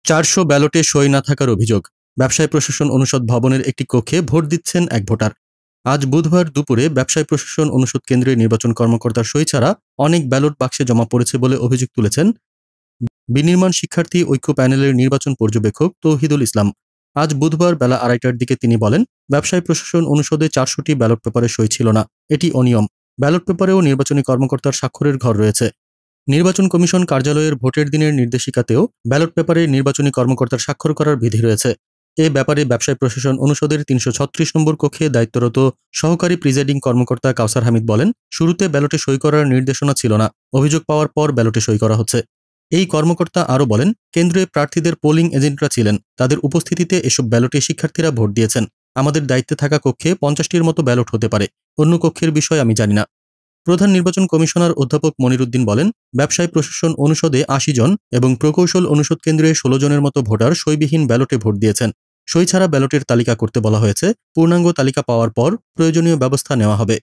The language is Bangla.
400 ব্যালটে সই না থাকার অভিযোগ। ব্যবসায় প্রশাসন অনুষদ ভবনের একটি কক্ষে ভোট দিচ্ছেন এক ভোটার। আজ বুধবার দুপুরে ব্যবসায় প্রশাসন অনুষদ কেন্দ্রের নির্বাচন কর্মকর্তার সই ছাড়া অনেক ব্যালট বাক্সে জমা পড়েছে বলে অভিযোগ তুলেছেন বিনির্মাণ শিক্ষার্থী ঐক্য প্যানেলের নির্বাচন পর্যবেক্ষক তৌহিদুল ইসলাম। আজ বুধবার বেলা 2:30টার দিকে তিনি বলেন, ব্যবসায় প্রশাসন অনুষদে 400টি ব্যালট পেপারে সই ছিল না। এটি অনিয়ম। ব্যালট পেপারেও নির্বাচনী কর্মকর্তার স্বাক্ষরের ঘর রয়েছে। নির্বাচন কমিশন কার্যালয়ের ভোটের দিনের নির্দেশিকাতেও ব্যালট পেপারে নির্বাচনী কর্মকর্তার স্বাক্ষর করার বিধি রয়েছে। এ ব্যাপারে ব্যবসায় প্রশাসন অনুষদের 336 নম্বর কক্ষে দায়িত্বরত সহকারী প্রিজাইডিং কর্মকর্তা কাউসার হামিদ বলেন, শুরুতে ব্যালটে সই করার নির্দেশনা ছিল না। অভিযোগ পাওয়ার পর ব্যালটে সই করা হচ্ছে। এই কর্মকর্তা আরও বলেন, কেন্দ্রে প্রার্থীদের পোলিং এজেন্টরা ছিলেন। তাদের উপস্থিতিতে এসব ব্যালটে শিক্ষার্থীরা ভোট দিয়েছেন। আমাদের দায়িত্বে থাকা কক্ষে 50টির মতো ব্যালট হতে পারে। অন্য কক্ষের বিষয় আমি জানি না। প্রধান নির্বাচন কমিশনার অধ্যাপক মনিরুদ্দিন বলেন, ব্যবসায় প্রশাসন অনুষদে 80 জন এবং প্রকৌশল অনুষদ কেন্দ্রে 16 জনের মতো ভোটার সইবিহীন ব্যালটে ভোট দিয়েছেন। সই ছাড়া ব্যালটের তালিকা করতে বলা হয়েছে। পূর্ণাঙ্গ তালিকা পাওয়ার পর প্রয়োজনীয় ব্যবস্থা নেওয়া হবে।